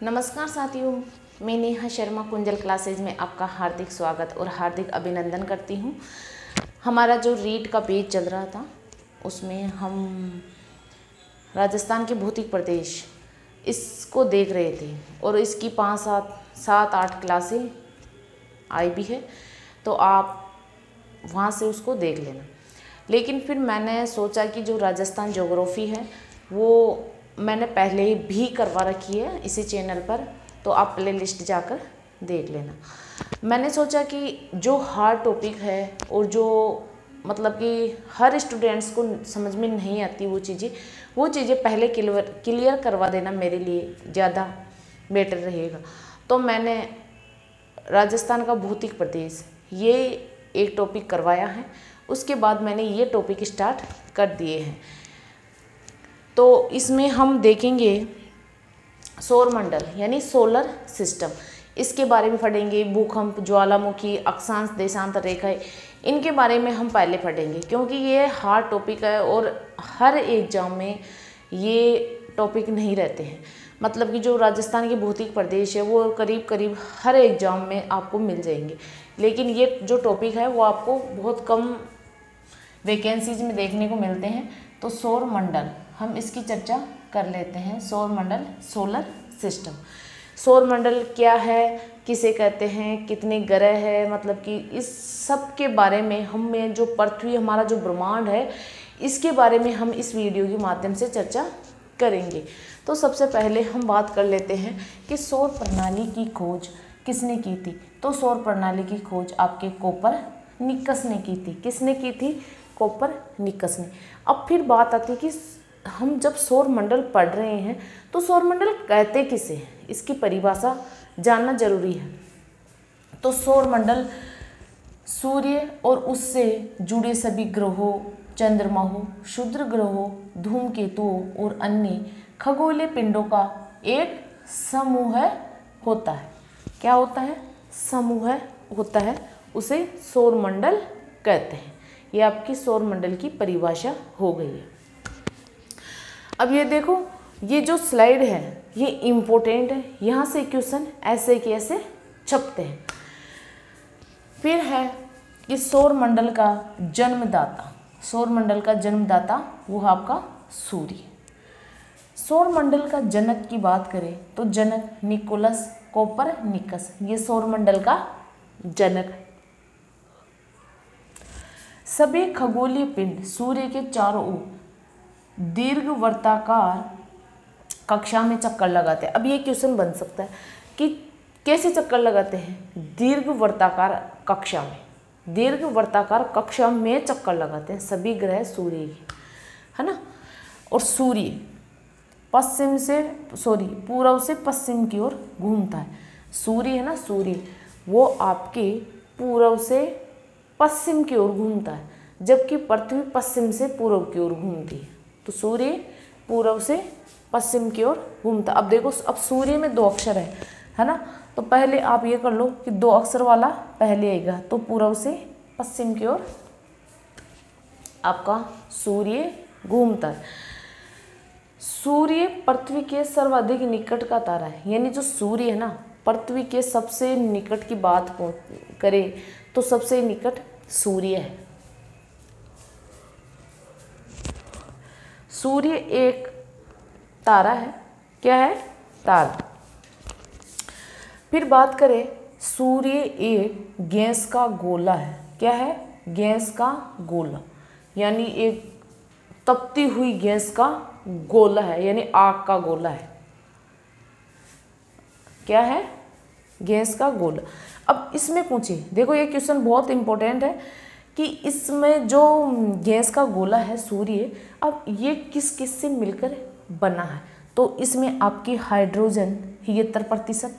नमस्कार साथियों, मैं नेहा शर्मा कुंजल क्लासेज में आपका हार्दिक स्वागत और हार्दिक अभिनंदन करती हूँ। हमारा जो रीड का पेज चल रहा था उसमें हम राजस्थान के भौतिक प्रदेश इसको देख रहे थे और इसकी 5-7-8 क्लासें आई भी है, तो आप वहाँ से उसको देख लेना। लेकिन फिर मैंने सोचा कि जो राजस्थान ज्योग्राफी है वो मैंने पहले भी करवा रखी है इसी चैनल पर, तो आप प्ले लिस्ट जाकर देख लेना। मैंने सोचा कि जो हार्ड टॉपिक है और जो मतलब कि हर स्टूडेंट्स को समझ में नहीं आती वो चीज़ें पहले क्लियर करवा देना मेरे लिए ज़्यादा बेटर रहेगा। तो मैंने राजस्थान का भौतिक प्रदेश ये एक टॉपिक करवाया है, उसके बाद मैंने ये टॉपिक स्टार्ट कर दिए हैं। तो इसमें हम देखेंगे सौरमंडल यानी सोलर सिस्टम, इसके बारे में पढ़ेंगे। भूकंप, ज्वालामुखी, अक्षांश देशांतर रेखाएं, इनके बारे में हम पहले पढ़ेंगे क्योंकि ये हार्ड टॉपिक है और हर एग्जाम में ये टॉपिक नहीं रहते हैं। मतलब कि जो राजस्थान के भौतिक प्रदेश है वो करीब करीब हर एग्जाम में आपको मिल जाएंगे, लेकिन ये जो टॉपिक है वो आपको बहुत कम वैकेंसीज में देखने को मिलते हैं। तो सौरमंडल हम इसकी चर्चा कर लेते हैं। सौरमंडल, सोलर सिस्टम। सौरमंडल क्या है, किसे कहते हैं, कितने ग्रह है, मतलब कि इस सब के बारे में हमें जो पृथ्वी, हमारा जो ब्रह्मांड है, इसके बारे में हम इस वीडियो के माध्यम से चर्चा करेंगे। तो सबसे पहले हम बात कर लेते हैं कि सौर प्रणाली की खोज किसने की थी। तो सौर प्रणाली की खोज आपके कोपरनिकस ने की थी। किसने की थी? कोपरनिकस ने। अब फिर बात आती है कि हम जब सौरमंडल पढ़ रहे हैं तो सौरमंडल कहते किसे हैं, इसकी परिभाषा जानना जरूरी है। तो सौरमंडल सूर्य और उससे जुड़े सभी ग्रहों, चंद्रमाओं, क्षुद्र ग्रहों, धूमकेतुओं और अन्य खगोलीय पिंडों का एक समूह होता है। क्या होता है? समूह होता है, उसे सौरमंडल कहते हैं। ये आपकी सौरमंडल की परिभाषा हो गई है। अब ये देखो, ये जो स्लाइड है ये इम्पोर्टेंट है, यहाँ से क्वेश्चन ऐसे के ऐसे छपते हैं। फिर है कि सौरमंडल का जन्मदाता। सौरमंडल का जन्मदाता वो है आपका सूर्य। सौरमंडल का जनक की बात करें तो जनक निकोलस कोपरनिकस, ये सौरमंडल का जनक है। सभी खगोलीय पिंड सूर्य के चारों ओर दीर्घवृत्ताकार कक्षा में चक्कर लगाते हैं। अब ये क्वेश्चन बन सकता है कि कैसे चक्कर लगाते हैं? दीर्घवृत्ताकार कक्षा में, दीर्घवृत्ताकार कक्षा में चक्कर लगाते हैं सभी ग्रह सूर्य के, है ना। और सूर्य पूर्व से पश्चिम की ओर घूमता है। सूर्य है ना, सूर्य वो आपके पूर्व से पश्चिम की ओर घूमता है, जबकि पृथ्वी पश्चिम से पूर्व की ओर घूमती है। तो सूर्य पूर्व से पश्चिम की ओर घूमता। अब देखो, अब सूर्य में 2 अक्षर है ना, तो पहले आप ये कर लो कि 2 अक्षर वाला पहले आएगा, तो पूर्व से पश्चिम की ओर आपका सूर्य घूमता है। सूर्य पृथ्वी के सर्वाधिक निकट का तारा है, यानी जो सूर्य है ना, पृथ्वी के सबसे निकट की बात करें तो सबसे निकट सूर्य है। सूर्य एक तारा है। क्या है? तारा। फिर बात करें, सूर्य एक गैस का गोला है। क्या है? गैस का गोला, यानी एक तपती हुई गैस का गोला है, यानी आग का गोला है। क्या है? गैस का गोला। अब इसमें पूछिए, देखो ये क्वेश्चन बहुत इंपॉर्टेंट है कि इसमें जो गैस का गोला है सूर्य, अब ये किस किस से मिलकर बना है। तो इसमें आपकी हाइड्रोजन 73%,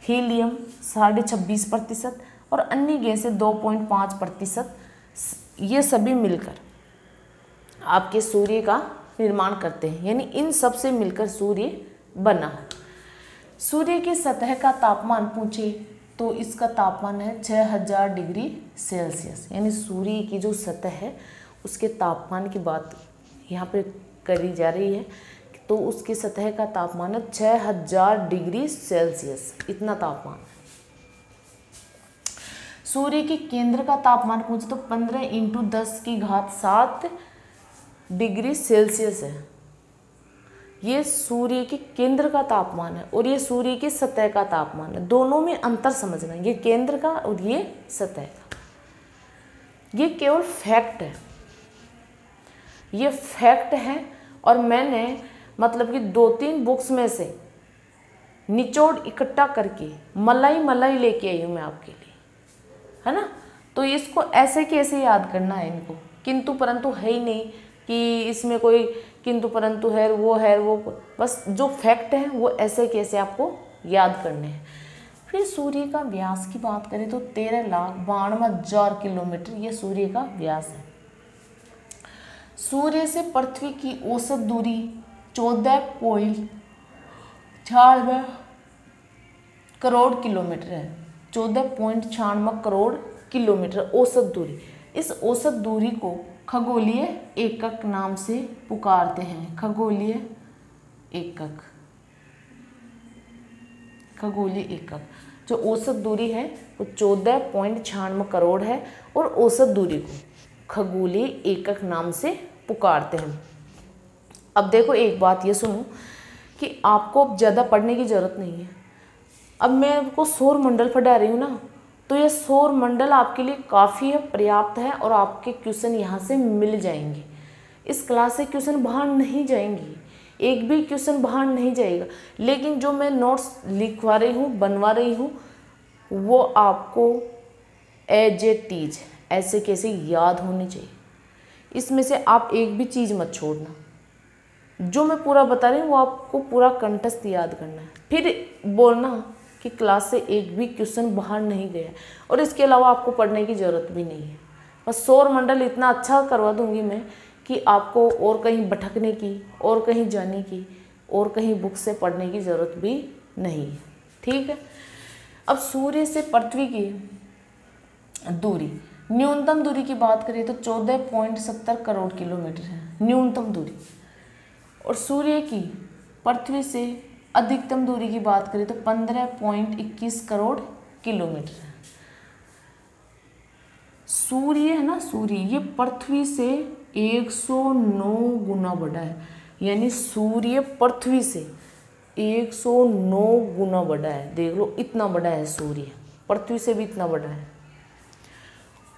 हीलियम 26.5% और अन्य गैसें 2.5%, ये सभी मिलकर आपके सूर्य का निर्माण करते हैं, यानी इन सब से मिलकर सूर्य बना है। सूर्य की सतह का तापमान पूछे तो इसका तापमान है 6000 डिग्री सेल्सियस, यानी सूर्य की जो सतह है उसके तापमान की बात यहाँ पे करी जा रही है। तो उसकी सतह का तापमान है 6000 डिग्री सेल्सियस, इतना तापमान है। सूर्य के केंद्र का तापमान पूछे तो 15 × 10⁻7 डिग्री सेल्सियस है। ये सूर्य के केंद्र का तापमान है और ये सूर्य की सतह का तापमान है। दोनों में अंतर समझना, ये केंद्र का और ये सतह का। ये केवल फैक्ट है, ये फैक्ट है। और मैंने मतलब कि 2-3 बुक्स में से निचोड़ इकट्ठा करके मलाई लेके आई हूँ मैं आपके लिए, है ना। तो इसको ऐसे कैसे याद करना है, इनको किंतु परंतु है ही नहीं कि इसमें कोई किंतु परंतु है वो, बस जो फैक्ट है वो ऐसे कैसे आपको याद करने हैं। फिर सूर्य का व्यास की बात करें तो 13,92,000 किलोमीटर ये सूर्य का व्यास है। सूर्य से पृथ्वी की औसत दूरी 14.96 करोड़ किलोमीटर है। 14.96 करोड़ किलोमीटर औसत दूरी। इस औसत दूरी को खगोलीय एकक नाम से पुकारते हैं। खगोलीय एकक, खगोलीय एकक। जो औसत दूरी है वो 14.96 करोड़ है और औसत दूरी को खगोलीय एकक नाम से पुकारते हैं। अब देखो एक बात ये सुनो कि आपको ज़्यादा पढ़ने की ज़रूरत नहीं है। अब मैं आपको सौर मंडल पढ़ा रही हूँ ना, तो ये सौर मंडल आपके लिए काफ़ी है, पर्याप्त है और आपके क्वेश्चन यहाँ से मिल जाएंगे। इस क्लास से क्वेश्चन बाहर नहीं जाएंगे, एक भी क्वेश्चन बाहर नहीं जाएगा। लेकिन जो मैं नोट्स लिखवा रही हूँ, बनवा रही हूँ, वो आपको एज ए टीज ऐसे कैसे याद होनी चाहिए। इसमें से आप एक भी चीज़ मत छोड़ना। जो मैं पूरा बता रही हूँ वो आपको पूरा कंठस्थ याद करना है। फिर बोलना कि क्लास से एक भी क्वेश्चन बाहर नहीं गया और इसके अलावा आपको पढ़ने की ज़रूरत भी नहीं है। बस सौर मंडल इतना अच्छा करवा दूंगी मैं कि आपको और कहीं भटकने की, और कहीं जाने की, और कहीं बुक से पढ़ने की ज़रूरत भी नहीं है। ठीक है। अब सूर्य से पृथ्वी की दूरी, न्यूनतम दूरी की बात करें तो 14.70 करोड़ किलोमीटर है न्यूनतम दूरी। और सूर्य की पृथ्वी से अधिकतम दूरी की बात करें तो 15.21 करोड़ किलोमीटर है। सूर्य है ना, सूर्य ये पृथ्वी से 109 गुना बड़ा है। यानी सूर्य पृथ्वी से 109 गुना बड़ा है। देख लो इतना बड़ा है सूर्य, पृथ्वी से भी इतना बड़ा है।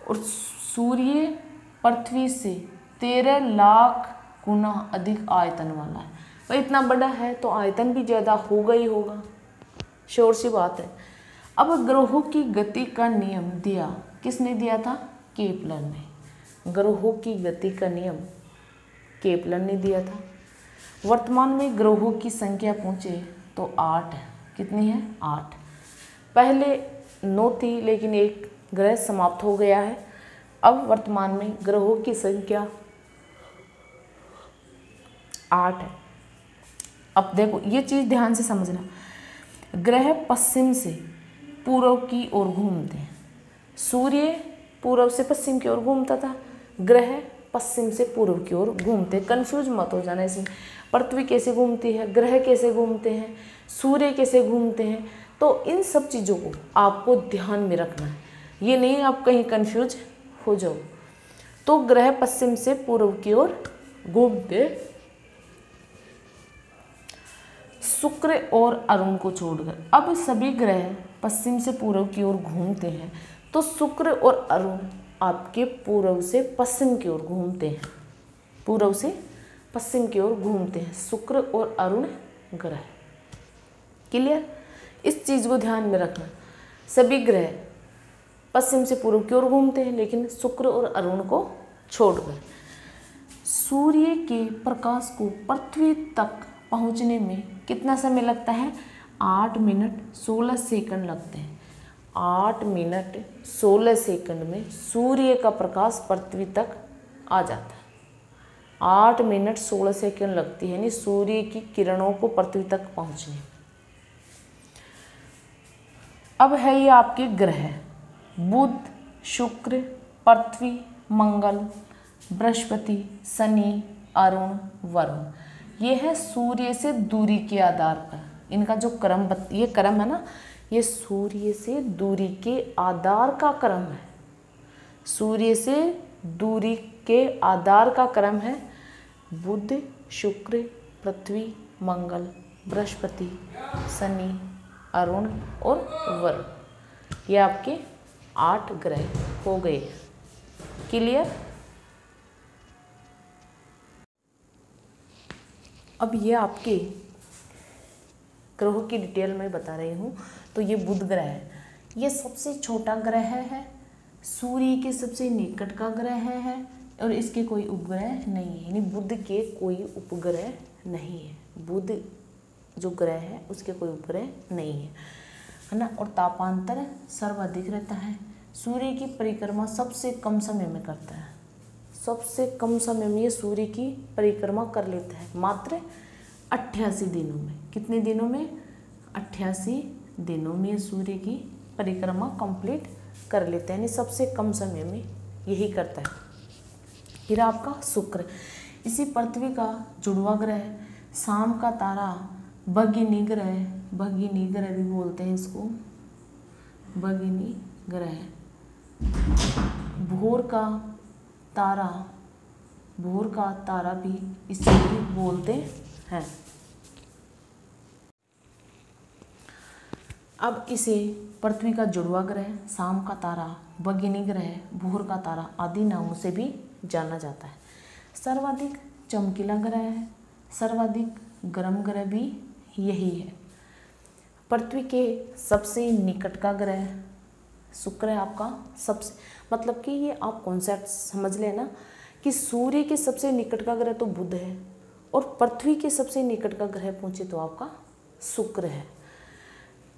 और सूर्य पृथ्वी से 13 लाख गुना अधिक आयतन वाला है। भाई इतना बड़ा है तो आयतन भी ज़्यादा होगा ही होगा, श्योर सी बात है। अब ग्रहों की गति का नियम दिया किसने दिया था? केपलर ने। ग्रहों की गति का नियम केपलर ने दिया था। वर्तमान में ग्रहों की संख्या पूछे तो 8 है। कितनी है? 8। पहले 9 थी लेकिन एक ग्रह समाप्त हो गया है। अब वर्तमान में ग्रहों की संख्या 8 है। अब देखो ये चीज़ ध्यान से समझना, ग्रह पश्चिम से पूर्व की ओर घूमते हैं। सूर्य पूर्व से पश्चिम की ओर घूमता था, ग्रह पश्चिम से पूर्व की ओर घूमते। कंफ्यूज मत हो जाना इसमें, पृथ्वी कैसे घूमती है, ग्रह कैसे घूमते हैं, सूर्य कैसे घूमते हैं, तो इन सब चीज़ों को आपको ध्यान में रखना है। ये नहीं आप कहीं कंफ्यूज हो जाओ। तो ग्रह पश्चिम से पूर्व की ओर घूमते, शुक्र और अरुण को छोड़कर। अब सभी ग्रह पश्चिम से पूर्व की ओर घूमते हैं, तो शुक्र और अरुण आपके पूर्व से पश्चिम की ओर घूमते हैं। पूर्व से पश्चिम की ओर घूमते हैं शुक्र और अरुण ग्रह। क्लियर? इस चीज़ को ध्यान में रखना, सभी ग्रह पश्चिम से पूर्व की ओर घूमते हैं लेकिन शुक्र और अरुण को छोड़कर। सूर्य के प्रकाश को पृथ्वी तक पहुंचने में कितना समय लगता है? 8 मिनट 16 सेकंड लगते हैं। 8 मिनट 16 सेकंड में सूर्य का प्रकाश पृथ्वी तक आ जाता है। 8 मिनट 16 सेकंड लगती है यानी सूर्य की किरणों को पृथ्वी तक पहुंचने। अब है ये आपके ग्रह, बुध, शुक्र, पृथ्वी, मंगल, बृहस्पति, शनि, अरुण, वरुण। ये है सूर्य से दूरी के आधार पर। इनका जो क्रम ये क्रम है ना, ये सूर्य से दूरी के आधार का क्रम है। सूर्य से दूरी के आधार का क्रम है बुध, शुक्र, पृथ्वी, मंगल, बृहस्पति, शनि, अरुण और वरुण। ये आपके 8 ग्रह हो गए। क्लियर? अब ये आपके ग्रहों की डिटेल में बता रही हूँ। तो ये बुध ग्रह है, ये सबसे छोटा ग्रह है, सूर्य के सबसे निकट का ग्रह है और इसके कोई उपग्रह नहीं है, यानी बुध के कोई उपग्रह नहीं है। बुध जो ग्रह है उसके कोई उपग्रह नहीं है ना। और तापांतर सर्वाधिक रहता है। सूर्य की परिक्रमा सबसे कम समय में करता है। सबसे कम समय में ये सूर्य की परिक्रमा कर लेता है, मात्र 88 दिनों में। कितने दिनों में? 88 दिनों में सूर्य की परिक्रमा कंप्लीट कर लेते हैं, यानी सबसे कम समय में यही करता है। फिर आपका शुक्र, इसी पृथ्वी का जुड़वा ग्रह, शाम का तारा, भगिनी ग्रह, भगिनी ग्रह भी बोलते हैं इसको, भगिनी ग्रह। भोर का तारा, भोर का तारा भी इसे भी बोलते हैं। अब इसे पृथ्वी का जुड़वा ग्रह, शाम का तारा, भगिनी ग्रह, भोर का तारा आदि नामों से भी जाना जाता है। सर्वाधिक चमकीला ग्रह है, सर्वाधिक गर्म ग्रह भी यही है। पृथ्वी के सबसे निकट का ग्रह शुक्र है आपका। सबसे मतलब कि ये आप कॉन्सेप्ट समझ लेना कि सूर्य के सबसे निकट का ग्रह तो बुध है और पृथ्वी के सबसे निकट का ग्रह पूछे तो आपका शुक्र है।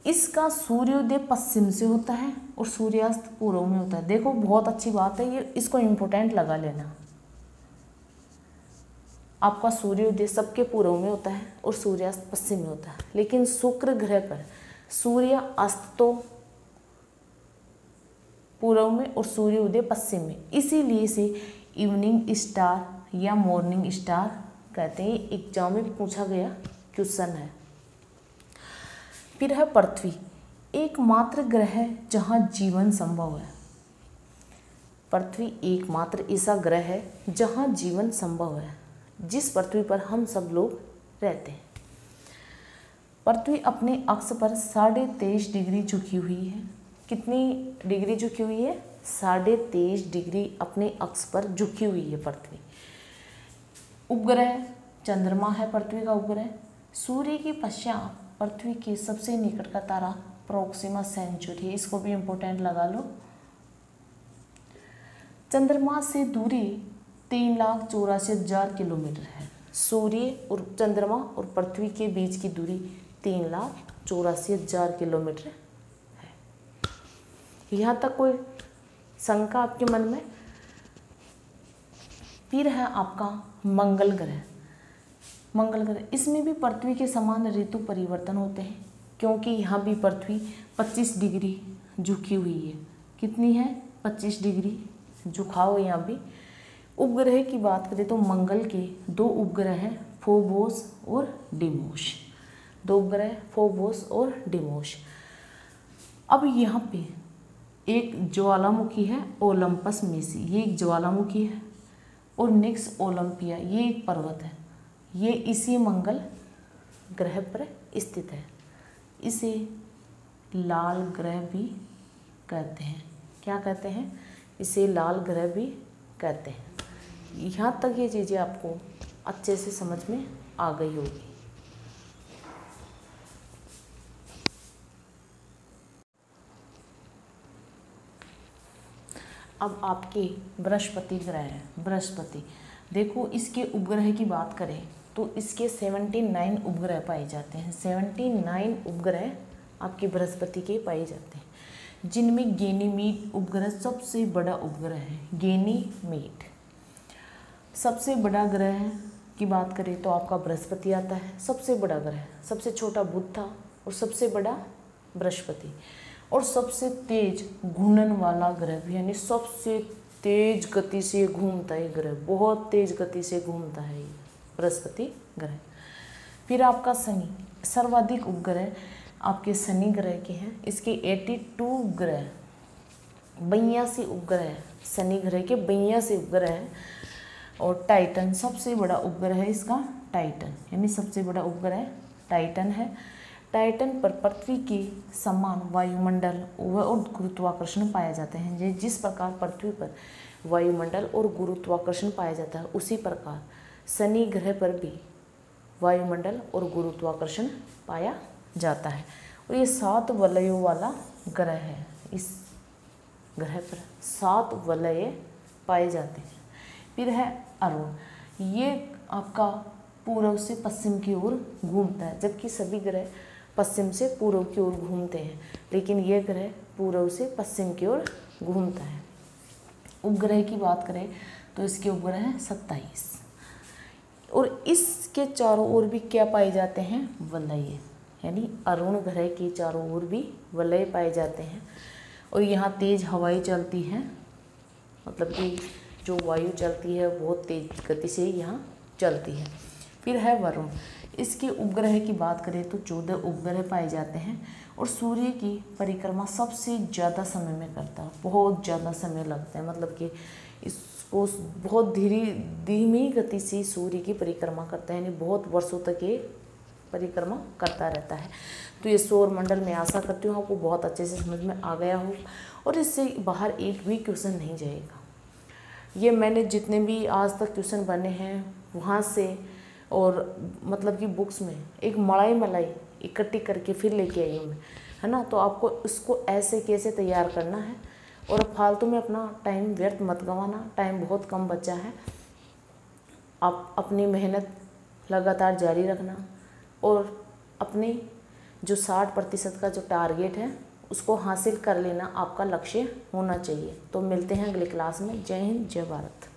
इसका सूर्योदय पश्चिम से होता है और सूर्यास्त पूर्व में होता है। देखो बहुत अच्छी बात है ये, इसको इम्पोर्टेंट लगा लेना। आपका सूर्योदय सबके पूर्व में होता है और सूर्यास्त पश्चिम में होता है, लेकिन शुक्र ग्रह पर सूर्य अस्त तो पूर्व में और सूर्योदय पश्चिम में, इसीलिए इसे इवनिंग स्टार या मॉर्निंग स्टार कहते हैं। एग्जाम में पूछा गया क्वेश्चन है। फिर है पृथ्वी, एकमात्र ग्रह है जहाँ जीवन संभव है। पृथ्वी एकमात्र ऐसा ग्रह है जहाँ जीवन संभव है, जिस पृथ्वी पर हम सब लोग रहते हैं। पृथ्वी अपने अक्ष पर 23.5 डिग्री झुकी हुई है। कितनी डिग्री झुकी हुई है? 23.5 डिग्री अपने अक्ष पर झुकी हुई है पृथ्वी। उपग्रह चंद्रमा है पृथ्वी का उपग्रह। सूर्य के पश्चात पृथ्वी के सबसे निकट का तारा प्रोक्सिमा सेंचुरी है, इसको भी इम्पोर्टेंट लगा लो। चंद्रमा से दूरी 3,84,000 किलोमीटर है। सूर्य और चंद्रमा और पृथ्वी के बीच की दूरी 3,84,000 किलोमीटर है। यहाँ तक कोई शंका आपके मन में? फिर है आपका मंगल ग्रह। मंगल ग्रह, इसमें भी पृथ्वी के समान ऋतु परिवर्तन होते हैं, क्योंकि यहाँ भी पृथ्वी 25 डिग्री झुकी हुई है। कितनी है? 25 डिग्री झुकाव यहाँ भी। उपग्रह की बात करें तो मंगल के 2 उपग्रह हैं, फोबोस और डिमोस। 2 उपग्रह फोबोस और डिमोस। अब यहाँ पे एक ज्वालामुखी है ओलंपस मेसी, ये एक ज्वालामुखी है, और निक्स ओलंपिया ये एक पर्वत है। ये इसी मंगल ग्रह पर स्थित है। इसे लाल ग्रह भी कहते हैं। क्या कहते हैं? इसे लाल ग्रह भी कहते हैं। यहाँ तक ये चीज़ें आपको अच्छे से समझ में आ गई होगी। अब आपके बृहस्पति ग्रह है। बृहस्पति, देखो इसके उपग्रह की बात करें तो इसके 79 उपग्रह पाए जाते हैं। 79 उपग्रह आपके बृहस्पति के पाए जाते हैं, जिनमें गैनीमीड उपग्रह सबसे बड़ा उपग्रह है। गैनीमीड सबसे बड़ा ग्रह की बात करें तो आपका बृहस्पति आता है, सबसे बड़ा ग्रह। सबसे छोटा बुध था और सबसे बड़ा बृहस्पति, और सबसे तेज घूमने वाला ग्रह भी, यानी सबसे तेज गति से घूमता है ग्रह, बहुत तेज गति से घूमता है ये। बृहस्पति ग्रह। फिर आपका शनि, सर्वाधिक उपग्रह आपके शनि ग्रह के हैं। इसके 82 उपग्रह, 82 उपग्रह है, शनि ग्रह के 82 उपग्रह है। और टाइटन सबसे बड़ा उपग्रह है इसका, टाइटन यानी सबसे बड़ा उपग्रह टाइटन है। टाइटन पर पृथ्वी के समान वायुमंडल और गुरुत्वाकर्षण पाए जाते हैं। जिस प्रकार पृथ्वी पर वायुमंडल और गुरुत्वाकर्षण पाया जाता है, उसी प्रकार शनि ग्रह पर भी वायुमंडल और गुरुत्वाकर्षण पाया जाता है। और ये 7 वलयों वाला ग्रह है। इस ग्रह पर 7 वलय पाए जाते हैं। फिर है अरुण, ये आपका पूर्व से पश्चिम की ओर घूमता है, जबकि सभी ग्रह पश्चिम से पूर्व की ओर घूमते हैं, लेकिन ये ग्रह पूर्व से पश्चिम की ओर घूमता है। उपग्रह की बात करें तो इसके उपग्रह हैं 27, और इसके चारों ओर भी क्या पाए जाते हैं, वलय, यानी अरुण ग्रह के चारों ओर भी वलय पाए जाते हैं। और यहाँ तेज हवाएं चलती हैं, मतलब कि जो वायु चलती है बहुत तेज गति से यहाँ चलती है। फिर है वरुण, इसके उपग्रह की बात करें तो 14 उपग्रह पाए जाते हैं, और सूर्य की परिक्रमा सबसे ज़्यादा समय में करता है, बहुत ज़्यादा समय लगता है, मतलब कि इसको बहुत धीमी गति से सूर्य की परिक्रमा करता है, यानी बहुत वर्षों तक ये परिक्रमा करता रहता है। तो ये सौर मंडल में आशा करती हूँ आपको बहुत अच्छे से समझ में आ गया हो, और इससे बाहर एक भी क्वेश्चन नहीं जाएगा। ये मैंने जितने भी आज तक क्वेश्चन बने हैं वहाँ से, और मतलब कि बुक्स में एक मलाई इकट्ठी करके फिर लेके आई हूँ मैं, है ना। तो आपको इसको ऐसे कैसे तैयार करना है, और फालतू में अपना टाइम व्यर्थ मत गंवाना, टाइम बहुत कम बचा है। आप अपनी मेहनत लगातार जारी रखना, और अपने जो 60% का जो टारगेट है उसको हासिल कर लेना आपका लक्ष्य होना चाहिए। तो मिलते हैं अगली क्लास में। जय हिंद, जय भारत।